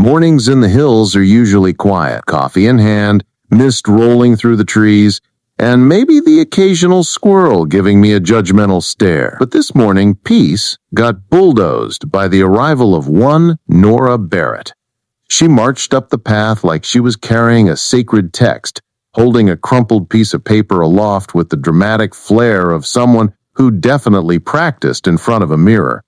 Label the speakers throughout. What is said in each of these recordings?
Speaker 1: Mornings in the hills are usually quiet, coffee in hand, mist rolling through the trees, and maybe the occasional squirrel giving me a judgmental stare. But this morning, peace got bulldozed by the arrival of one Nora Barrett. She marched up the path like she was carrying a sacred text, holding a crumpled piece of paper aloft with the dramatic flair of someone who definitely practiced in front of a mirror.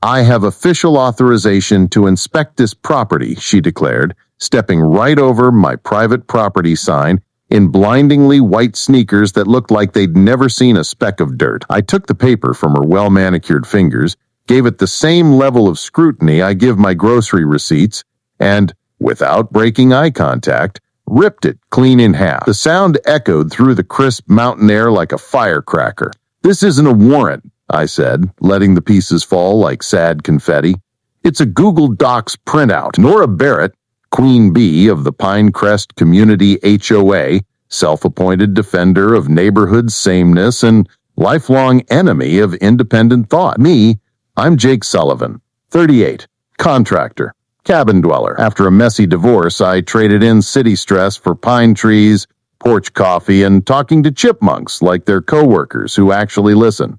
Speaker 1: "I have official authorization to inspect this property," she declared, stepping right over my private property sign in blindingly white sneakers that looked like they'd never seen a speck of dirt. I took the paper from her well-manicured fingers, gave it the same level of scrutiny I give my grocery receipts, and, without breaking eye contact, ripped it clean in half. The sound echoed through the crisp mountain air like a firecracker. "This isn't a warrant," I said, letting the pieces fall like sad confetti. "It's a Google Docs printout. Nora Barrett, Queen Bee of the Pinecrest Community HOA, self-appointed defender of neighborhood sameness and lifelong enemy of independent thought. Me, I'm Jake Sullivan, 38, contractor, cabin dweller. After a messy divorce, I traded in city stress for pine trees, porch coffee, and talking to chipmunks like their coworkers who actually listen.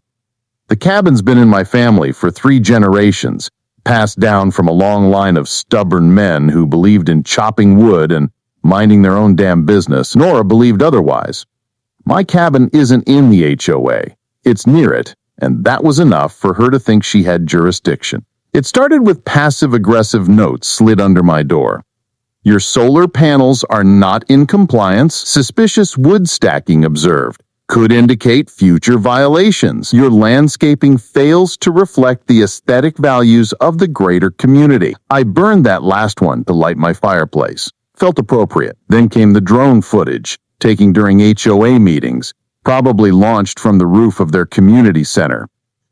Speaker 1: The cabin's been in my family for 3 generations, passed down from a long line of stubborn men who believed in chopping wood and minding their own damn business. Nora believed otherwise. My cabin isn't in the HOA. It's near it, and that was enough for her to think she had jurisdiction. It started with passive-aggressive notes slid under my door. "Your solar panels are not in compliance. Suspicious wood stacking observed. Could indicate future violations. Your landscaping fails to reflect the aesthetic values of the greater community." I burned that last one to light my fireplace. Felt appropriate. Then came the drone footage, taken during HOA meetings, probably launched from the roof of their community center.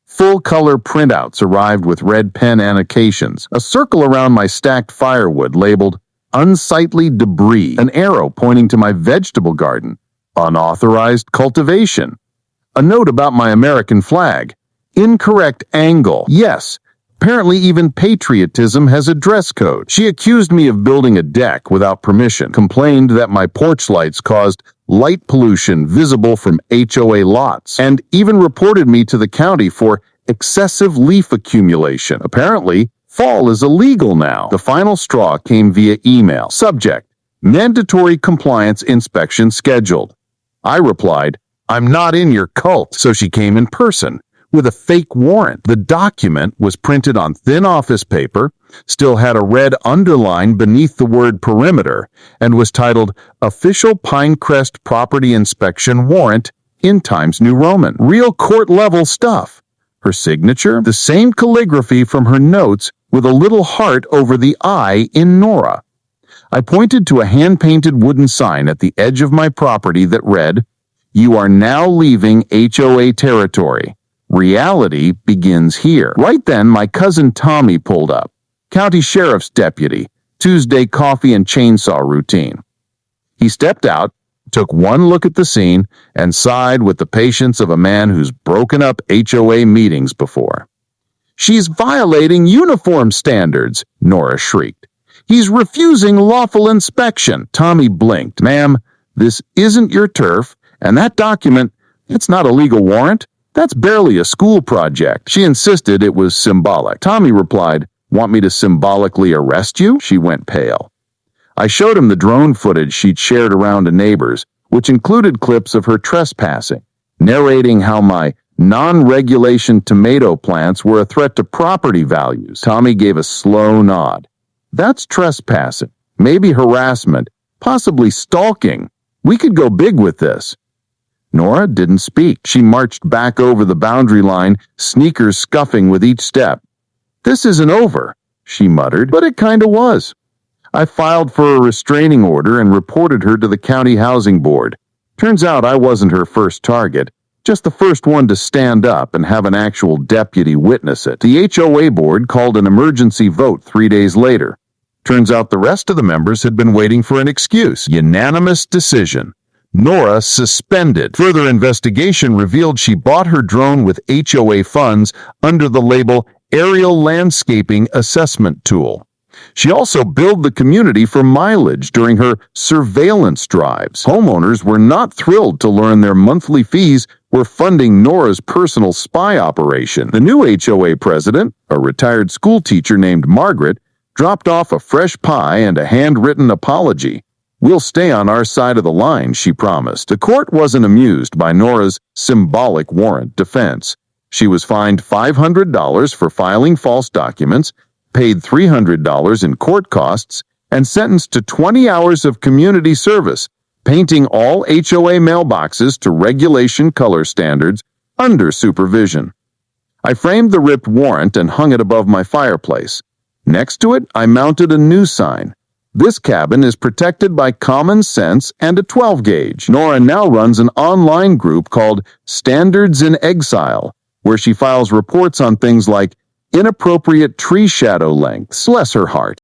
Speaker 1: Full-color printouts arrived with red pen annotations, a circle around my stacked firewood labeled "unsightly debris," an arrow pointing to my vegetable garden, "unauthorized cultivation," a note about my American flag, "incorrect angle." Yes, apparently even patriotism has a dress code. She accused me of building a deck without permission, complained that my porch lights caused light pollution visible from HOA lots, and even reported me to the county for excessive leaf accumulation. Apparently, fall is illegal now. The final straw came via email. Subject: mandatory compliance inspection scheduled. I replied, "I'm not in your cult." So she came in person with a fake warrant. The document was printed on thin office paper, still had a red underline beneath the word perimeter, and was titled "Official Pinecrest Property Inspection Warrant" in Times New Roman. Real court-level stuff. Her signature, the same calligraphy from her notes with a little heart over the I in Nora. I pointed to a hand-painted wooden sign at the edge of my property that read, "You are now leaving HOA territory. Reality begins here." Right then, my cousin Tommy pulled up. County Sheriff's deputy, Tuesday coffee and chainsaw routine. He stepped out, took one look at the scene, and sighed with the patience of a man who's broken up HOA meetings before. "She's violating uniform standards," Nora shrieked. "He's refusing lawful inspection." Tommy blinked. "Ma'am, this isn't your turf, and that document, it's not a legal warrant. That's barely a school project." She insisted it was symbolic. Tommy replied, "Want me to symbolically arrest you?" She went pale. I showed him the drone footage she'd shared around to neighbors, which included clips of her trespassing, narrating how my non-regulation tomato plants were a threat to property values. Tommy gave a slow nod. "That's trespassing, maybe harassment, possibly stalking. We could go big with this." Nora didn't speak. She marched back over the boundary line, sneakers scuffing with each step. "This isn't over," she muttered, but it kinda was. I filed for a restraining order and reported her to the county housing board. Turns out I wasn't her first target, just the first one to stand up and have an actual deputy witness it. The HOA board called an emergency vote 3 days later. Turns out the rest of the members had been waiting for an excuse. Unanimous decision. Nora suspended. Further investigation revealed she bought her drone with HOA funds under the label Aerial Landscaping Assessment Tool. She also billed the community for mileage during her surveillance drives. Homeowners were not thrilled to learn their monthly fees were funding Nora's personal spy operation. The new HOA president, a retired school teacher named Margaret, dropped off a fresh pie and a handwritten apology. "We'll stay on our side of the line," she promised. The court wasn't amused by Nora's symbolic warrant defense. She was fined $500 for filing false documents, paid $300 in court costs, and sentenced to 20 hours of community service, painting all HOA mailboxes to regulation color standards under supervision. I framed the ripped warrant and hung it above my fireplace. Next to it, I mounted a new sign. "This cabin is protected by common sense and a 12-gauge. Nora now runs an online group called Standards in Exile, where she files reports on things like inappropriate tree shadow lengths. Bless her heart.